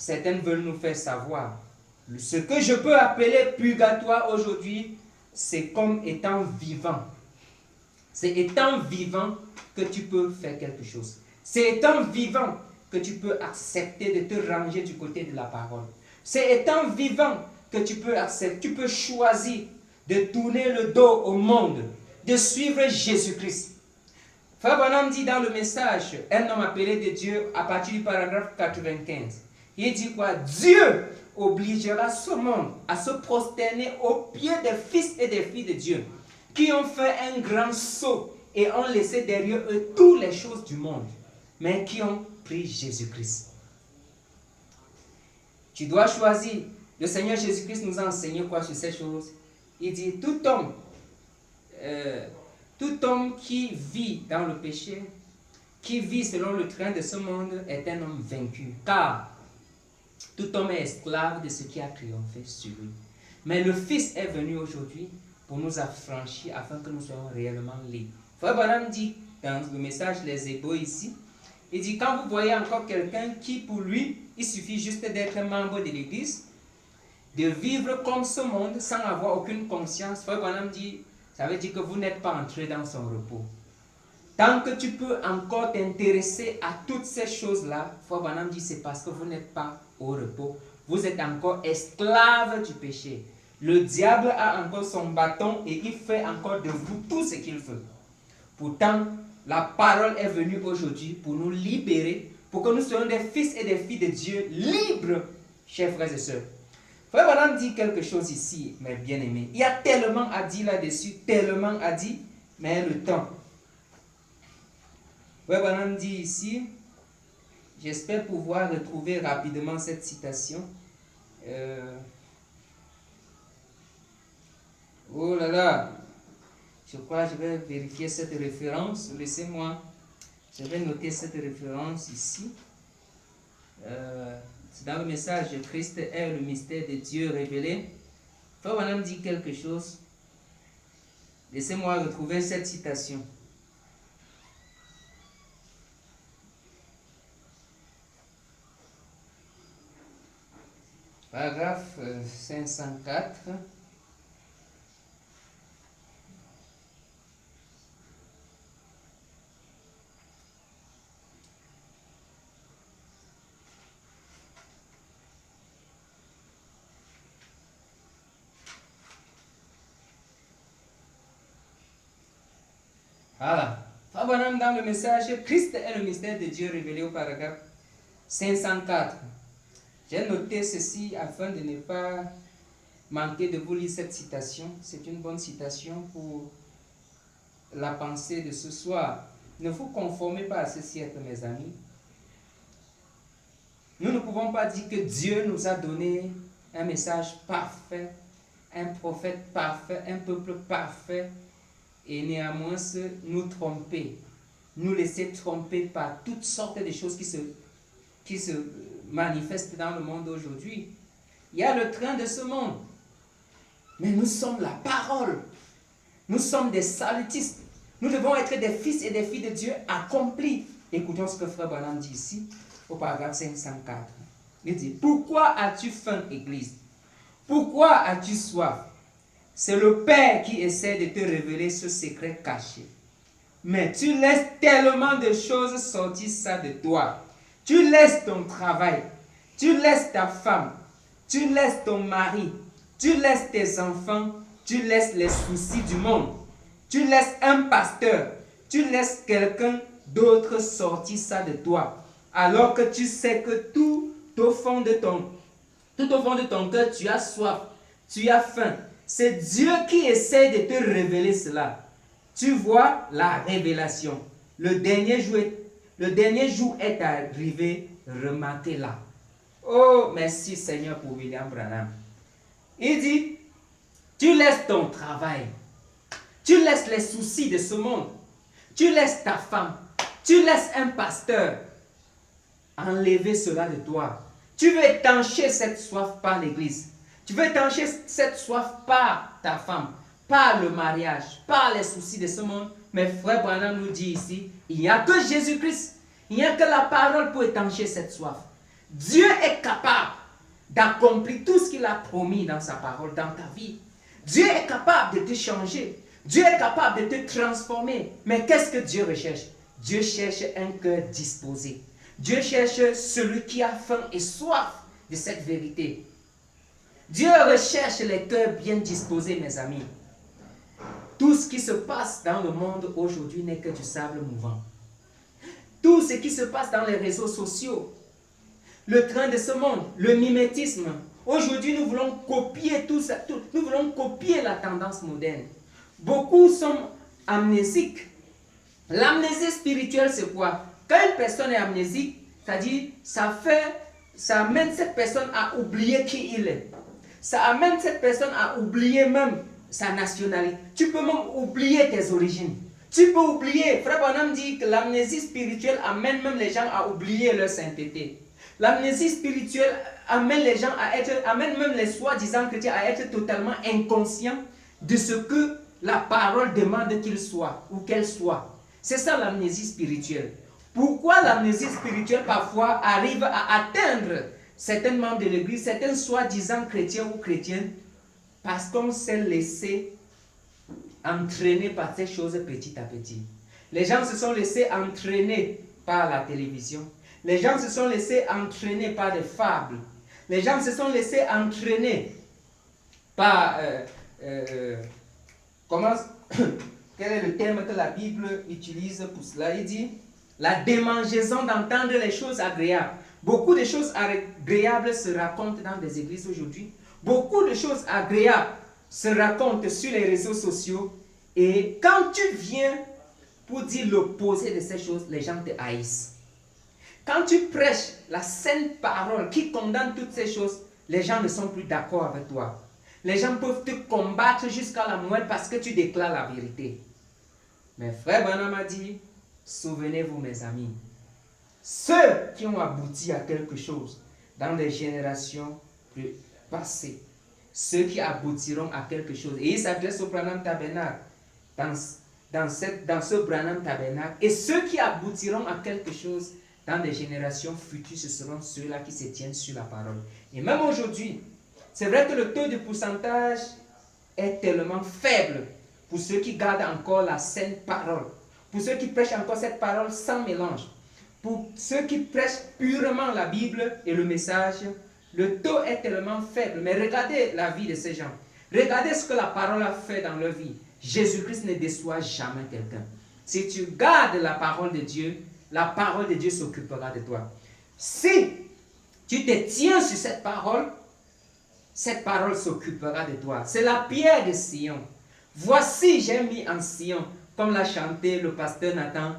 certaines veulent nous faire savoir. Ce que je peux appeler purgatoire aujourd'hui, c'est comme étant vivant. C'est étant vivant que tu peux faire quelque chose. C'est étant vivant que tu peux accepter de te ranger du côté de la parole. C'est étant vivant que tu peux accepter, tu peux choisir de tourner le dos au monde, de suivre Jésus-Christ. Frère Branham dit dans le message, un homme appelé de Dieu, à partir du paragraphe 95, il dit quoi? Dieu obligera ce monde à se prosterner aux pieds des fils et des filles de Dieu, qui ont fait un grand saut et ont laissé derrière eux toutes les choses du monde, mais qui ont pris Jésus-Christ. Tu dois choisir. Le Seigneur Jésus-Christ nous a enseigné quoi sur ces choses? Il dit, tout homme qui vit dans le péché, qui vit selon le train de ce monde, est un homme vaincu. Car tout homme est esclave de ce qui a triomphé sur lui. Mais le Fils est venu aujourd'hui pour nous affranchir afin que nous soyons réellement libres. Frère Branham dit dans le message Les Hébreux ici, il dit, quand vous voyez encore quelqu'un qui pour lui, il suffit juste d'être membre de l'église, de vivre comme ce monde sans avoir aucune conscience, Frère Branham dit, ça veut dire que vous n'êtes pas entré dans son repos. Tant que tu peux encore t'intéresser à toutes ces choses-là, Frère Branham dit, c'est parce que vous n'êtes pas au repos. Vous êtes encore esclave du péché. Le diable a encore son bâton et il fait encore de vous tout ce qu'il veut. Pourtant, la parole est venue aujourd'hui pour nous libérer, pour que nous soyons des fils et des filles de Dieu libres, chers frères et sœurs. Frère Branham dit quelque chose ici, mes bien-aimés. Il y a tellement à dire là-dessus, tellement à dire, mais le temps. Frère Branham dit ici, j'espère pouvoir retrouver rapidement cette citation. Oh là là, je crois que je vais vérifier cette référence. Laissez-moi, je vais noter cette référence ici. C'est dans le message « Christ est le mystère de Dieu révélé ». Frère Branham dit quelque chose. Laissez-moi retrouver cette citation. Paragraphe 504. Voilà. Frère Branham dans le message « Christ est le mystère de Dieu révélé » au paragraphe 504. J'ai noté ceci afin de ne pas manquer de vous lire cette citation. C'est une bonne citation pour la pensée de ce soir. Ne vous conformez pas à ce siècle, mes amis. Nous ne pouvons pas dire que Dieu nous a donné un message parfait, un prophète parfait, un peuple parfait, et néanmoins nous tromper, nous laisser tromper par toutes sortes de choses qui se manifestent dans le monde aujourd'hui. Il y a le train de ce monde, mais nous sommes la parole. Nous sommes des salutistes. Nous devons être des fils et des filles de Dieu accomplis. Écoutons ce que Frère Branham dit ici, au paragraphe 504. Il dit, pourquoi as-tu faim, Église? Pourquoi as-tu soif? C'est le Père qui essaie de te révéler ce secret caché. Mais tu laisses tellement de choses sortir ça de toi. Tu laisses ton travail, tu laisses ta femme, tu laisses ton mari, tu laisses tes enfants, tu laisses les soucis du monde. Tu laisses un pasteur, tu laisses quelqu'un d'autre sortir ça de toi. Alors que tu sais que tout au fond de ton cœur, tu as soif, tu as faim. C'est Dieu qui essaie de te révéler cela. Tu vois la révélation. Le dernier jour est arrivé, remarquez-la. Oh, merci Seigneur pour William Branham. Il dit, tu laisses ton travail. Tu laisses les soucis de ce monde. Tu laisses ta femme. Tu laisses un pasteur enlever cela de toi. Tu veux étancher cette soif par l'église. Tu veux étancher cette soif par ta femme, par le mariage, par les soucis de ce monde. Mais Frère Branham nous dit ici, il n'y a que Jésus-Christ. Il n'y a que la parole pour étancher cette soif. Dieu est capable d'accomplir tout ce qu'il a promis dans sa parole, dans ta vie. Dieu est capable de te changer. Dieu est capable de te transformer. Mais qu'est-ce que Dieu recherche? Dieu cherche un cœur disposé. Dieu cherche celui qui a faim et soif de cette vérité. Dieu recherche les cœurs bien disposés, mes amis. Tout ce qui se passe dans le monde aujourd'hui n'est que du sable mouvant. Tout ce qui se passe dans les réseaux sociaux, le train de ce monde, le mimétisme. Aujourd'hui, nous voulons copier tout ça. Nous voulons copier la tendance moderne. Beaucoup sont amnésiques. L'amnésie spirituelle, c'est quoi? Quand une personne est amnésique, c'est-à-dire, ça amène cette personne à oublier qui il est. Ça amène cette personne à oublier même sa nationalité. Tu peux même oublier tes origines. Tu peux oublier. Frère Branham dit que l'amnésie spirituelle amène même les gens à oublier leur sainteté. L'amnésie spirituelle amène les gens amène même les soi-disant chrétiens à être totalement inconscients de ce que la parole demande qu'ils soient ou qu'elle soit. C'est ça l'amnésie spirituelle. Pourquoi l'amnésie spirituelle parfois arrive à atteindre certains membres de l'église, certains soi-disant chrétiens ou chrétiennes? Parce qu'on s'est laissé entraîner par ces choses petit à petit. Les gens se sont laissés entraîner par la télévision. Les gens se sont laissés entraîner par des fables. Les gens se sont laissés entraîner par... quel est le terme que la Bible utilise pour cela? Il dit la démangeaison d'entendre les choses agréables. Beaucoup de choses agréables se racontent dans des églises aujourd'hui. Beaucoup de choses agréables se racontent sur les réseaux sociaux. Et quand tu viens pour dire l'opposé de ces choses, les gens te haïssent. Quand tu prêches la sainte parole qui condamne toutes ces choses, les gens ne sont plus d'accord avec toi. Les gens peuvent te combattre jusqu'à la mort parce que tu déclares la vérité. Mais frère Branham a dit, souvenez-vous mes amis, ceux qui ont abouti à quelque chose dans les générations passées, ceux qui aboutiront à quelque chose, et il s'adresse au Branham Tabernacle, dans ce Branham Tabernacle, et ceux qui aboutiront à quelque chose dans des générations futures, ce seront ceux-là qui se tiennent sur la parole. Et même aujourd'hui, c'est vrai que le taux de pourcentage est tellement faible pour ceux qui gardent encore la sainte parole, pour ceux qui prêchent encore cette parole sans mélange, pour ceux qui prêchent purement la Bible et le message, le taux est tellement faible. Mais regardez la vie de ces gens. Regardez ce que la parole a fait dans leur vie. Jésus-Christ ne déçoit jamais quelqu'un. Si tu gardes la parole de Dieu, la parole de Dieu s'occupera de toi. Si tu te tiens sur cette parole s'occupera de toi. C'est la pierre de Sion. Voici, j'ai mis en Sion, comme l'a chanté le pasteur Nathan,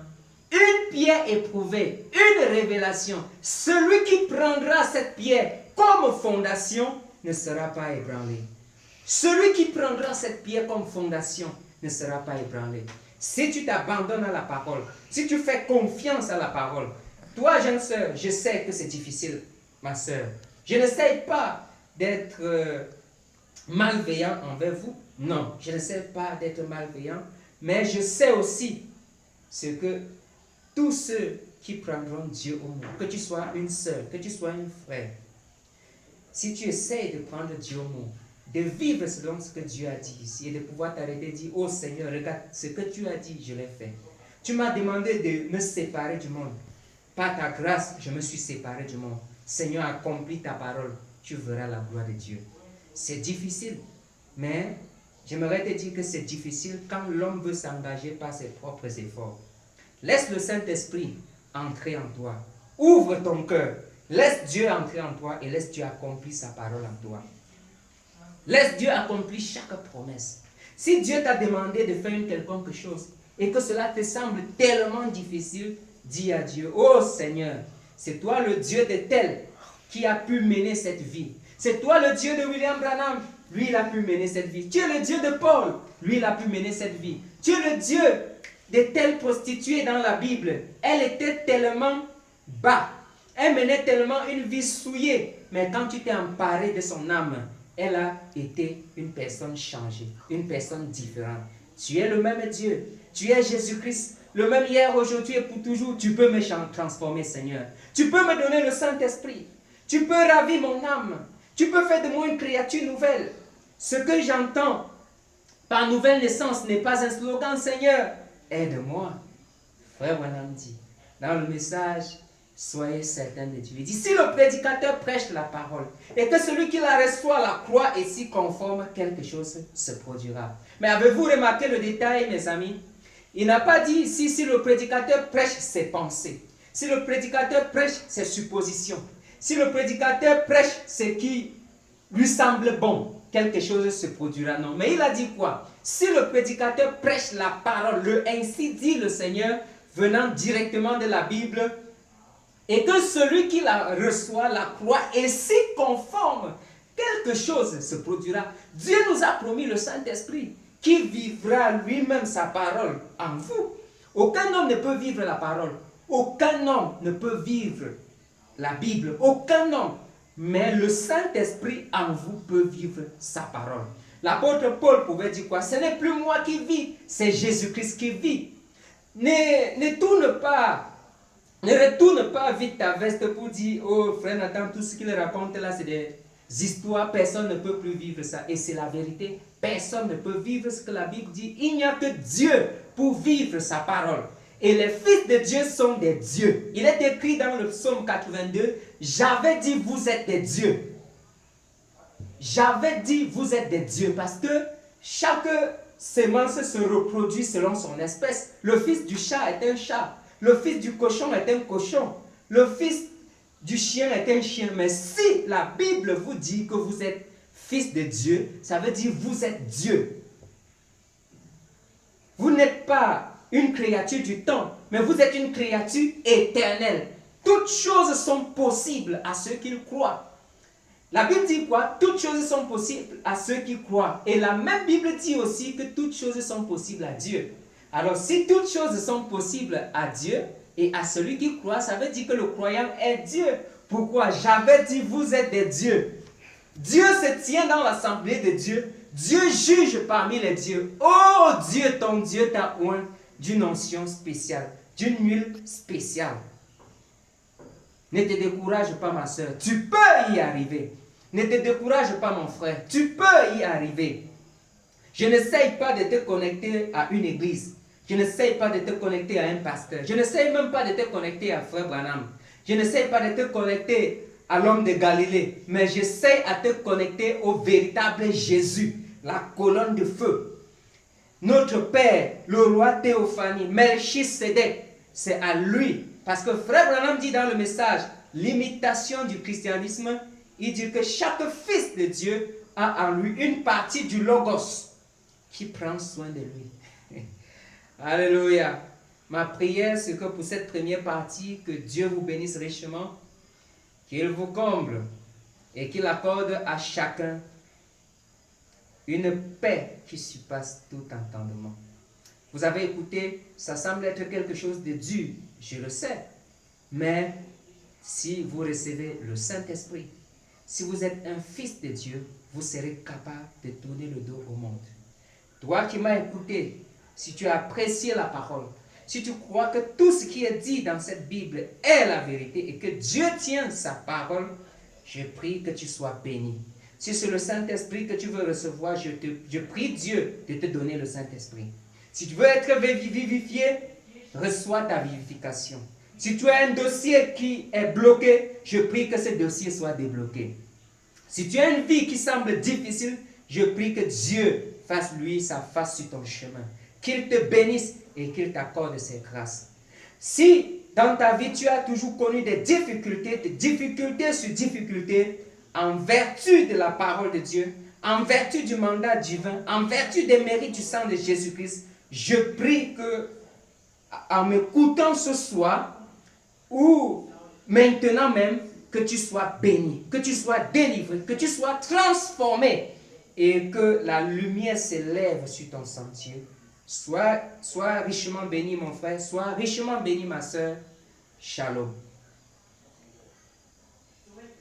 une pierre éprouvée, une révélation. Celui qui prendra cette pierre comme fondation ne sera pas ébranlé. Celui qui prendra cette pierre comme fondation ne sera pas ébranlé. Si tu t'abandonnes à la parole, si tu fais confiance à la parole, toi, jeune sœur, je sais que c'est difficile, ma sœur. Je n'essaye pas d'être malveillant envers vous. Non, je n'essaie pas d'être malveillant, mais je sais aussi ce que tous ceux qui prendront Dieu au mot, que tu sois une sœur, que tu sois un frère, si tu essaies de prendre Dieu au mot, de vivre selon ce que Dieu a dit ici et de pouvoir t'arrêter et dire, oh Seigneur, regarde, ce que tu as dit, je l'ai fait. Tu m'as demandé de me séparer du monde. Par ta grâce, je me suis séparé du monde. Seigneur, accomplis ta parole, tu verras la gloire de Dieu. C'est difficile, mais j'aimerais te dire que c'est difficile quand l'homme veut s'engager par ses propres efforts. Laisse le Saint-Esprit entrer en toi. Ouvre ton cœur. Laisse Dieu entrer en toi et laisse Dieu accomplir sa parole en toi. Laisse Dieu accomplir chaque promesse. Si Dieu t'a demandé de faire une quelconque chose et que cela te semble tellement difficile, dis à Dieu, oh Seigneur, c'est toi le Dieu de tel qui a pu mener cette vie. C'est toi le Dieu de William Branham. Lui, il a pu mener cette vie. Tu es le Dieu de Paul. Lui, il a pu mener cette vie. Tu es le Dieu de telle prostituée dans la Bible. Elle était tellement bas. Elle menait tellement une vie souillée. Mais quand tu t'es emparé de son âme, elle a été une personne changée, une personne différente. Tu es le même Dieu. Tu es Jésus-Christ, le même hier, aujourd'hui et pour toujours. Tu peux me transformer, Seigneur. Tu peux me donner le Saint-Esprit. Tu peux ravir mon âme. Tu peux faire de moi une créature nouvelle. Ce que j'entends par nouvelle naissance n'est pas un slogan, Seigneur, aide-moi. Frère Branham dit, dans le message, soyez certains de Dieu. Il dit, si le prédicateur prêche la parole et que celui qui la reçoit la croit et s'y conforme, quelque chose se produira. Mais avez-vous remarqué le détail, mes amis? Il n'a pas dit ici si le prédicateur prêche ses pensées, si le prédicateur prêche ses suppositions, si le prédicateur prêche ce qui lui semble bon, quelque chose se produira. Non, mais il a dit quoi? Si le prédicateur prêche la parole, le ainsi dit le Seigneur, venant directement de la Bible, et que celui qui la reçoit la croit et s'y conforme, quelque chose se produira. Dieu nous a promis le Saint-Esprit qui vivra lui-même sa parole en vous. Aucun homme ne peut vivre la parole. Aucun homme ne peut vivre la Bible. Aucun homme. Mais le Saint-Esprit en vous peut vivre sa parole. L'apôtre Paul pouvait dire quoi? Ce n'est plus moi qui vis, c'est Jésus-Christ qui vit. Ne retourne pas vite ta veste pour dire, oh frère Nathan, tout ce qu'il raconte là, c'est des histoires, personne ne peut plus vivre ça. Et c'est la vérité, personne ne peut vivre ce que la Bible dit. Il n'y a que Dieu pour vivre sa parole. Et les fils de Dieu sont des dieux. Il est écrit dans le psaume 82, j'avais dit vous êtes des dieux. J'avais dit vous êtes des dieux parce que chaque sémence se reproduit selon son espèce. Le fils du chat est un chat. Le fils du cochon est un cochon. Le fils du chien est un chien. Mais si la Bible vous dit que vous êtes fils de Dieu, ça veut dire vous êtes Dieu. Vous n'êtes pas une créature du temps, mais vous êtes une créature éternelle. Toutes choses sont possibles à ceux qui croient. La Bible dit quoi? Toutes choses sont possibles à ceux qui croient. Et la même Bible dit aussi que toutes choses sont possibles à Dieu. Alors, si toutes choses sont possibles à Dieu et à celui qui croit, ça veut dire que le croyant est Dieu. Pourquoi? J'avais dit, vous êtes des dieux. Dieu se tient dans l'assemblée de Dieu. Dieu juge parmi les dieux. Oh Dieu, ton Dieu t'a oint d'une onction spéciale, d'une huile spéciale. Ne te décourage pas, ma soeur. Tu peux y arriver. Ne te décourage pas, mon frère. Tu peux y arriver. Je n'essaye pas de te connecter à une église. Je n'essaye pas de te connecter à un pasteur. Je n'essaye même pas de te connecter à Frère Branham. Je n'essaye pas de te connecter à l'homme de Galilée. Mais j'essaie à te connecter au véritable Jésus, la colonne de feu. Notre Père, le roi Théophanie, Melchisedec, c'est à lui. Parce que Frère Branham dit dans le message, l'imitation du christianisme, il dit que chaque fils de Dieu a en lui une partie du Logos qui prend soin de lui. Alléluia. Ma prière, c'est que pour cette première partie, que Dieu vous bénisse richement, qu'il vous comble et qu'il accorde à chacun une paix qui surpasse tout entendement. Vous avez écouté, ça semble être quelque chose de dur, je le sais, mais si vous recevez le Saint-Esprit, si vous êtes un fils de Dieu, vous serez capable de tourner le dos au monde. Toi qui m'as écouté, si tu as apprécié la parole, si tu crois que tout ce qui est dit dans cette Bible est la vérité et que Dieu tient sa parole, je prie que tu sois béni. Si c'est le Saint-Esprit que tu veux recevoir, je prie Dieu de te donner le Saint-Esprit. Si tu veux être vivifié, reçois ta vivification. Si tu as un dossier qui est bloqué, je prie que ce dossier soit débloqué. Si tu as une vie qui semble difficile, je prie que Dieu fasse lui sa face sur ton chemin. Qu'il te bénisse et qu'il t'accorde ses grâces. Si dans ta vie tu as toujours connu des difficultés sur difficultés, en vertu de la parole de Dieu, en vertu du mandat divin, en vertu des mérites du sang de Jésus-Christ, je prie que, en m'écoutant ce soir, ou maintenant même, que tu sois béni, que tu sois délivré, que tu sois transformé et que la lumière s'élève sur ton sentier. Sois richement béni, mon frère, sois richement béni, ma soeur. Shalom.